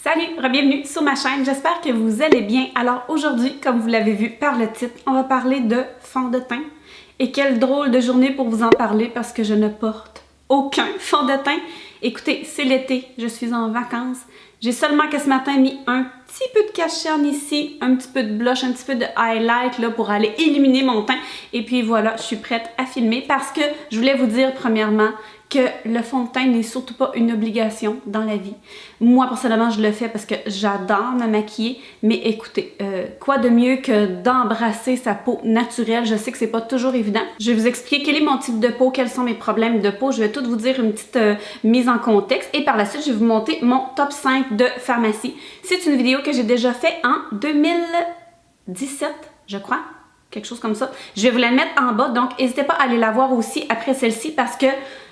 Salut, bienvenue sur ma chaîne, j'espère que vous allez bien. Alors aujourd'hui, comme vous l'avez vu par le titre, on va parler de fond de teint. Et quelle drôle de journée pour vous en parler parce que je ne porte aucun fond de teint. Écoutez, c'est l'été, je suis en vacances. J'ai seulement que ce matin mis un petit peu de cache-cerne ici, un petit peu de blush, un petit peu de highlight là, pour aller illuminer mon teint. Et puis voilà, je suis prête à filmer parce que je voulais vous dire premièrement que le fond de teint n'est surtout pas une obligation dans la vie. Moi, personnellement, je le fais parce que j'adore me maquiller, mais écoutez, quoi de mieux que d'embrasser sa peau naturelle? Je sais que c'est pas toujours évident. Je vais vous expliquer quel est mon type de peau, quels sont mes problèmes de peau. Je vais tout vous dire une petite mise en contexte et par la suite, je vais vous montrer mon top 5 de pharmacie. C'est une vidéo que j'ai déjà fait en 2017, je crois. Quelque chose comme ça. Je vais vous la mettre en bas, donc n'hésitez pas à aller la voir aussi après celle-ci parce que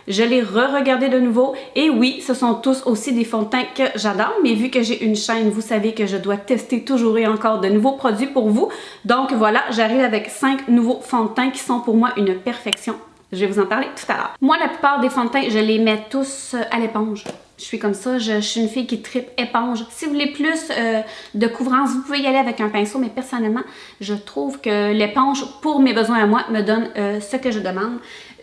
je l'ai re-regardée de nouveau. Et oui, ce sont tous aussi des fonds de teint que j'adore, mais vu que j'ai une chaîne, vous savez que je dois tester toujours et encore de nouveaux produits pour vous. Donc voilà, j'arrive avec 5 nouveaux fonds de teint qui sont pour moi une perfection. Je vais vous en parler tout à l'heure. Moi, la plupart des fonds de teint, je les mets tous à l'éponge. Je suis comme ça, je suis une fille qui tripe éponge. Si vous voulez plus de couvrance, vous pouvez y aller avec un pinceau, mais personnellement, je trouve que l'éponge, pour mes besoins à moi, me donne ce que je demande.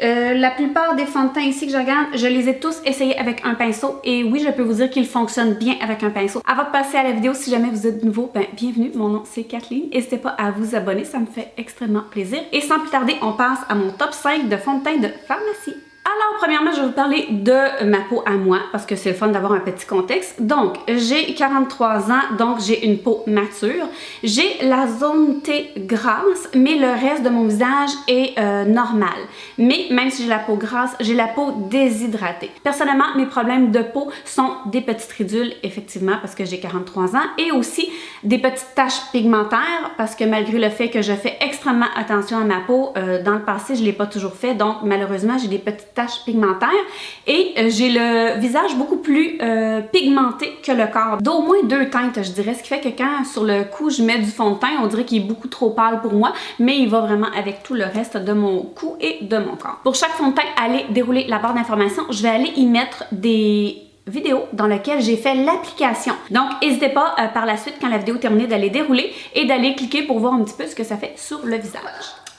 La plupart des fonds de teint ici que je regarde, je les ai tous essayés avec un pinceau et oui, je peux vous dire qu'ils fonctionnent bien avec un pinceau. Avant de passer à la vidéo, si jamais vous êtes nouveau, ben bienvenue, mon nom c'est Kathleen. N'hésitez pas à vous abonner, ça me fait extrêmement plaisir. Et sans plus tarder, on passe à mon top 5 de fonds de teint de pharmacie. Alors, premièrement, je vais vous parler de ma peau à moi, parce que c'est le fun d'avoir un petit contexte. Donc, j'ai 43 ans, donc j'ai une peau mature. J'ai la zone T grasse, mais le reste de mon visage est normal. Mais même si j'ai la peau grasse, j'ai la peau déshydratée. Personnellement, mes problèmes de peau sont des petites ridules, effectivement, parce que j'ai 43 ans, et aussi des petites taches pigmentaires, parce que malgré le fait que je fais extrêmement attention à ma peau, dans le passé, je ne l'ai pas toujours fait, donc malheureusement, j'ai des petites taches pigmentaires et j'ai le visage beaucoup plus pigmenté que le corps. D'au moins 2 teintes, je dirais, ce qui fait que quand sur le cou je mets du fond de teint, on dirait qu'il est beaucoup trop pâle pour moi, mais il va vraiment avec tout le reste de mon cou et de mon corps. Pour chaque fond de teint, allez dérouler la barre d'informations, je vais aller y mettre des vidéo dans laquelle j'ai fait l'application. Donc, n'hésitez pas par la suite, quand la vidéo est terminée, d'aller dérouler et d'aller cliquer pour voir un petit peu ce que ça fait sur le visage.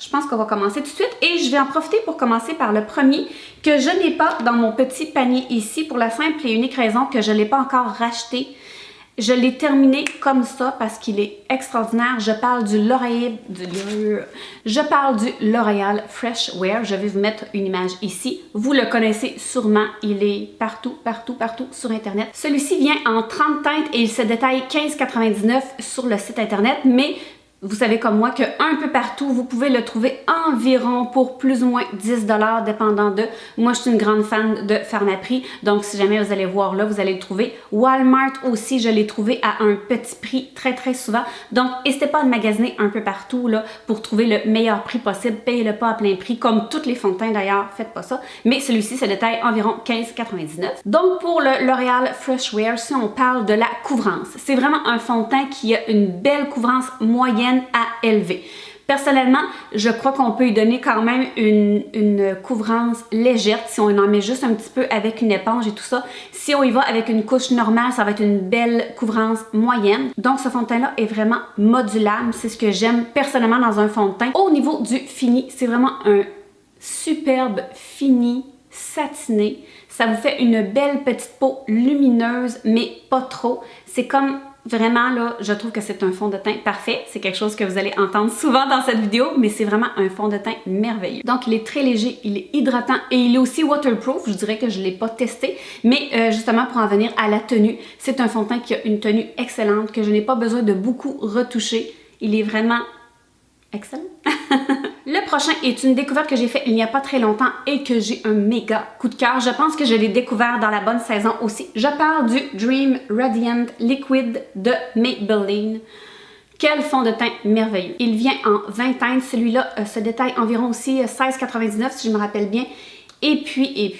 Je pense qu'on va commencer tout de suite et je vais en profiter pour commencer par le premier que je n'ai pas dans mon petit panier ici pour la simple et unique raison que je ne l'ai pas encore racheté. Je l'ai terminé comme ça parce qu'il est extraordinaire. Je parle du L'Oréal Fresh Wear. Je vais vous mettre une image ici. Vous le connaissez sûrement. Il est partout sur Internet. Celui-ci vient en 30 teintes et il se détaille 15,99 sur le site Internet, mais vous savez comme moi qu'un peu partout, vous pouvez le trouver environ pour plus ou moins 10 $, dépendant de... Moi, je suis une grande fan de Pharmaprix, donc si jamais vous allez voir là, vous allez le trouver. Walmart aussi, je l'ai trouvé à un petit prix très souvent. Donc, n'hésitez pas à le magasiner un peu partout là pour trouver le meilleur prix possible. Payez-le pas à plein prix, comme tous les fonds de teint d'ailleurs, faites pas ça. Mais celui-ci se détaille environ 15,99 $. Donc, pour le L'Oréal Fresh Wear, si on parle de la couvrance, c'est vraiment un fond de teint qui a une belle couvrance moyenne à élever. Personnellement, je crois qu'on peut y donner quand même une couvrance légère si on en met juste un petit peu avec une éponge et tout ça. Si on y va avec une couche normale, ça va être une belle couvrance moyenne. Donc ce fond de teint-là est vraiment modulable. C'est ce que j'aime personnellement dans un fond de teint. Au niveau du fini, c'est vraiment un superbe fini satiné. Ça vous fait une belle petite peau lumineuse, mais pas trop. C'est comme... Vraiment, là, je trouve que c'est un fond de teint parfait. C'est quelque chose que vous allez entendre souvent dans cette vidéo, mais c'est vraiment un fond de teint merveilleux. Donc, il est très léger, il est hydratant et il est aussi waterproof. Je dirais que je ne l'ai pas testé, mais justement, pour en venir à la tenue, c'est un fond de teint qui a une tenue excellente, que je n'ai pas besoin de beaucoup retoucher. Il est vraiment excellent. Le prochain est une découverte que j'ai faite il n'y a pas très longtemps et que j'ai un méga coup de cœur. Je pense que je l'ai découvert dans la bonne saison aussi. Je parle du Dream Radiant Liquid de Maybelline. Quel fond de teint merveilleux. Il vient en 20 teintes. Celui-là se détaille environ aussi 16,99 si je me rappelle bien. Et puis...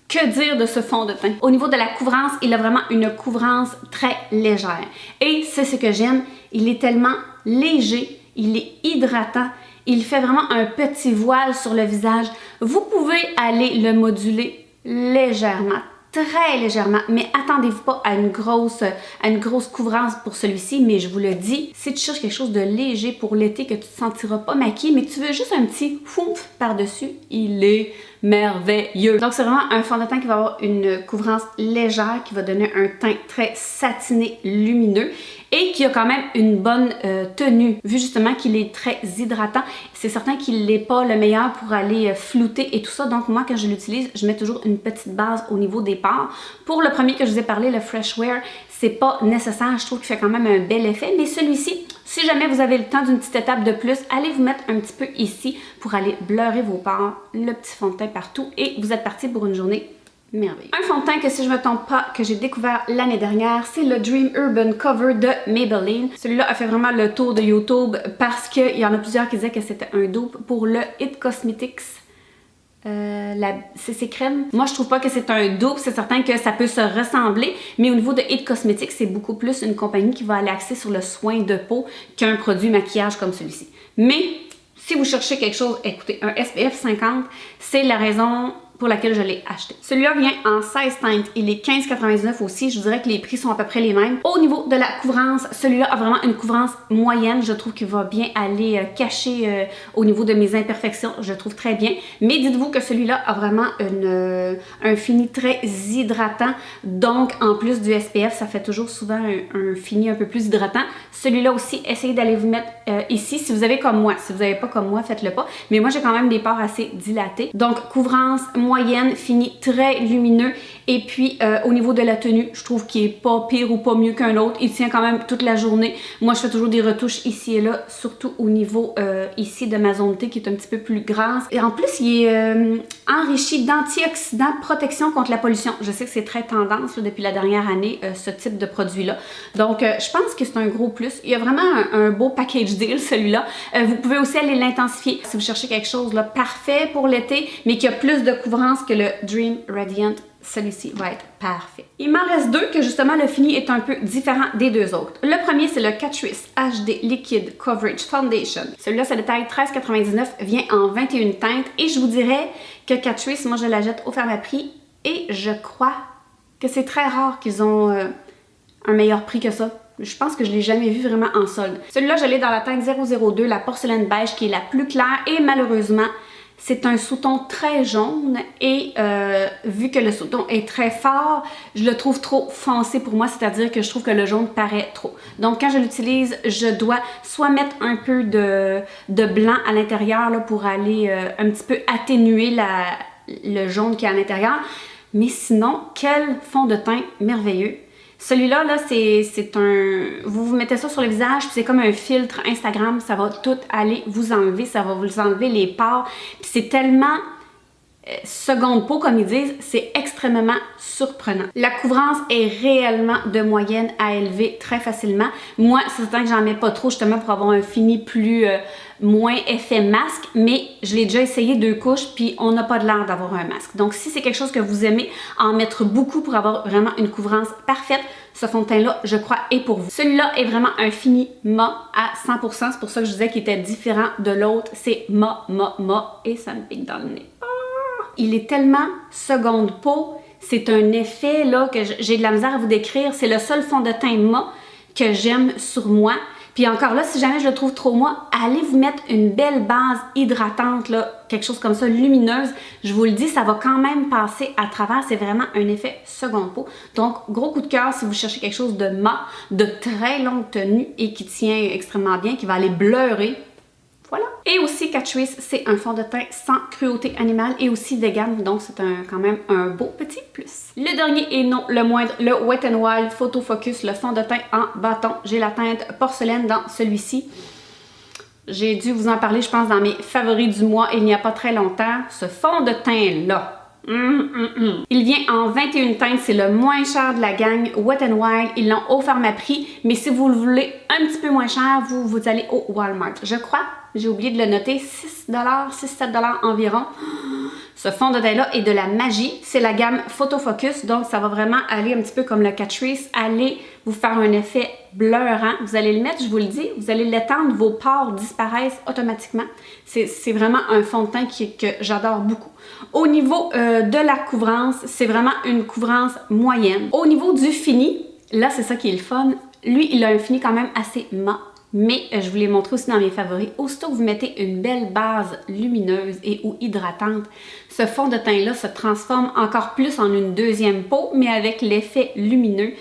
Que dire de ce fond de teint? Au niveau de la couvrance, il a vraiment une couvrance très légère. Et c'est ce que j'aime. Il est tellement léger, il est hydratant. Il fait vraiment un petit voile sur le visage. Vous pouvez aller le moduler légèrement, très légèrement, mais attendez-vous pas à une grosse couvrance pour celui-ci, mais je vous le dis, si tu cherches quelque chose de léger pour l'été, que tu te sentiras pas maquillée, mais que tu veux juste un petit fouf par-dessus, il est merveilleux. Donc c'est vraiment un fond de teint qui va avoir une couvrance légère, qui va donner un teint très satiné, lumineux et qui a quand même une bonne tenue, vu justement qu'il est très hydratant. C'est certain qu'il n'est pas le meilleur pour aller flouter et tout ça, donc moi quand je l'utilise, je mets toujours une petite base au niveau des pores. Pour le premier que je vous ai parlé, le Fresh Wear, c'est pas nécessaire, je trouve qu'il fait quand même un bel effet, mais celui-ci, si jamais vous avez le temps d'une petite étape de plus, allez vous mettre un petit peu ici pour aller blurrer vos pores, le petit fond de teint partout et vous êtes parti pour une journée merveilleuse. Un fond de teint que si je me trompe pas, que j'ai découvert l'année dernière, c'est le Dream Urban Cover de Maybelline. Celui-là a fait vraiment le tour de YouTube parce qu'il y en a plusieurs qui disaient que c'était un dupe pour le It Cosmetics. CC Crème. Moi, je trouve pas que c'est un dupe, c'est certain que ça peut se ressembler, mais au niveau de It Cosmetics, c'est beaucoup plus une compagnie qui va aller axer sur le soin de peau qu'un produit maquillage comme celui-ci. Mais si vous cherchez quelque chose, écoutez, un SPF 50, c'est la raison pour laquelle je l'ai acheté. Celui-là vient en 16 teintes. Il est 15,99 aussi. Je vous dirais que les prix sont à peu près les mêmes. Au niveau de la couvrance, celui-là a vraiment une couvrance moyenne. Je trouve qu'il va bien aller cacher au niveau de mes imperfections. Je trouve très bien. Mais dites-vous que celui-là a vraiment un fini très hydratant. Donc, en plus du SPF, ça fait toujours souvent un fini un peu plus hydratant. Celui-là aussi, essayez d'aller vous mettre ici. Si vous avez comme moi. Si vous n'avez pas comme moi, faites-le pas. Mais moi, j'ai quand même des pores assez dilatés. Donc, couvrance moyenne, fini très lumineux. Et puis, au niveau de la tenue, je trouve qu'il est pas pire ou pas mieux qu'un autre. Il tient quand même toute la journée. Moi, je fais toujours des retouches ici et là, surtout au niveau ici de ma zone T qui est un petit peu plus grasse. Et en plus, il est enrichi d'antioxydants, protection contre la pollution. Je sais que c'est très tendance là, depuis la dernière année, ce type de produit-là. Donc, je pense que c'est un gros plus. Il y a vraiment un beau package deal, celui-là. Vous pouvez aussi aller l'intensifier si vous cherchez quelque chose là, parfait pour l'été, mais qui a plus de couvrance que le Dream Radiant. Celui-ci va être parfait. Il m'en reste deux que justement le fini est un peu différent des deux autres. Le premier, c'est le Catrice HD Liquid Coverage Foundation. Celui-là, c'est de taille 13,99, vient en 21 teintes et je vous dirais que Catrice, moi je la jette au Pharmaprix et je crois que c'est très rare qu'ils ont un meilleur prix que ça. Je pense que je ne l'ai jamais vu vraiment en solde. Celui-là, je l'ai dans la teinte 002, la porcelaine beige qui est la plus claire et malheureusement, c'est un sous-ton très jaune et vu que le sous-ton est très fort, je le trouve trop foncé pour moi, c'est-à-dire que je trouve que le jaune paraît trop. Donc quand je l'utilise, je dois soit mettre un peu de blanc à l'intérieur pour aller un petit peu atténuer le jaune qui est à l'intérieur. Mais sinon, quel fond de teint merveilleux! Celui-là, là, c'est un... Vous mettez ça sur le visage, puis c'est comme un filtre Instagram, ça va tout aller vous enlever, ça va vous enlever les pores. Puis c'est tellement seconde peau, comme ils disent, c'est extrêmement surprenant. La couvrance est réellement de moyenne à élever très facilement. Moi, c'est certain que j'en mets pas trop, justement, pour avoir un fini plus... moins effet masque, mais je l'ai déjà essayé 2 couches puis on n'a pas de l'air d'avoir un masque. Donc si c'est quelque chose que vous aimez, en mettre beaucoup pour avoir vraiment une couvrance parfaite, ce fond de teint-là, je crois, est pour vous. Celui-là est vraiment un fini mat à 100%, c'est pour ça que je disais qu'il était différent de l'autre. C'est mat et ça me pique dans le nez. Il est tellement seconde peau, c'est un effet là que j'ai de la misère à vous décrire. C'est le seul fond de teint mat que j'aime sur moi. Puis encore là, si jamais je le trouve trop moi, allez vous mettre une belle base hydratante, là, quelque chose comme ça, lumineuse. Je vous le dis, ça va quand même passer à travers. C'est vraiment un effet seconde peau. Donc, gros coup de cœur si vous cherchez quelque chose de mat, de très longue tenue et qui tient extrêmement bien, qui va aller bleurer. Voilà. Et aussi, Catrice, c'est un fond de teint sans cruauté animale et aussi vegan, donc c'est quand même un beau petit plus. Le dernier et non le moindre, le Wet n Wild Photo Focus, le fond de teint en bâton. J'ai la teinte porcelaine dans celui-ci. J'ai dû vous en parler, je pense, dans mes favoris du mois il n'y a pas très longtemps. Ce fond de teint-là. Il vient en 21 teintes, c'est le moins cher de la gang Wet n Wild, ils l'ont au Pharmaprix, mais si vous le voulez un petit peu moins cher, vous allez au Walmart. Je crois, j'ai oublié de le noter, 6$, 6-7$ environ. Ce fond de teint-là est de la magie. C'est la gamme Photo Focus, donc ça va vraiment aller un petit peu comme le Catrice, aller vous faire un effet bleurant. Vous allez le mettre, je vous le dis, vous allez l'étendre, vos pores disparaissent automatiquement. C'est vraiment un fond de teint que j'adore beaucoup. Au niveau de la couvrance, c'est vraiment une couvrance moyenne. Au niveau du fini, là c'est ça qui est le fun, lui il a un fini quand même assez mat. Mais je vous l'ai montré aussi dans mes favoris. Aussitôt que vous mettez une belle base lumineuse et ou hydratante, ce fond de teint-là se transforme encore plus en une deuxième peau, mais avec l'effet lumineux.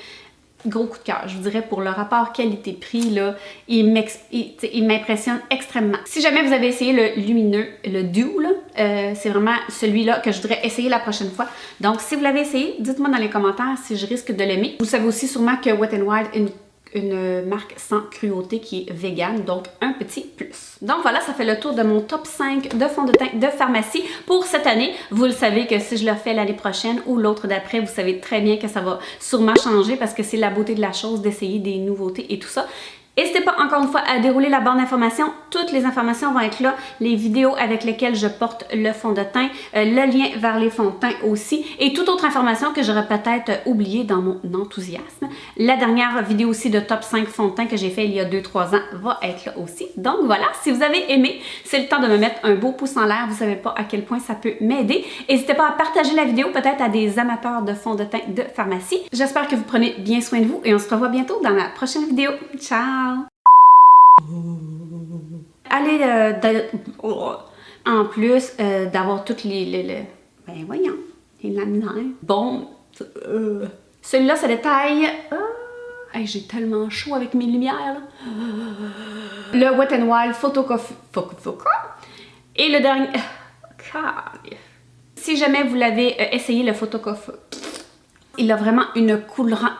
Gros coup de cœur, je vous dirais, pour le rapport qualité-prix, là, il m'impressionne extrêmement. Si jamais vous avez essayé le lumineux, le Dew, c'est vraiment celui-là que je voudrais essayer la prochaine fois. Donc, si vous l'avez essayé, dites-moi dans les commentaires si je risque de l'aimer. Vous savez aussi sûrement que Wet n Wild est une marque sans cruauté qui est végane, donc un petit plus. Donc voilà, ça fait le tour de mon top 5 de fond de teint de pharmacie pour cette année. Vous le savez que si je le fais l'année prochaine ou l'autre d'après, vous savez très bien que ça va sûrement changer parce que c'est la beauté de la chose d'essayer des nouveautés et tout ça. N'hésitez pas encore une fois à dérouler la barre d'informations. Toutes les informations vont être là. Les vidéos avec lesquelles je porte le fond de teint, le lien vers les fonds de teint aussi et toute autre information que j'aurais peut-être oubliée dans mon enthousiasme. La dernière vidéo aussi de top 5 fonds de teint que j'ai fait il y a 2-3 ans va être là aussi. Donc voilà, si vous avez aimé, c'est le temps de me mettre un beau pouce en l'air. Vous savez pas à quel point ça peut m'aider. N'hésitez pas à partager la vidéo peut-être à des amateurs de fond de teint de pharmacie. J'espère que vous prenez bien soin de vous et on se revoit bientôt dans la prochaine vidéo. Ciao! Allez, en plus d'avoir toutes ben voyons, les laminaires. Bon, celui-là, ça détaille. Hey, j'ai tellement chaud avec mes lumières. Là. Le Wet n Wild Photo et le dernier. Si jamais vous l'avez essayé, le Photo il a vraiment une couleur.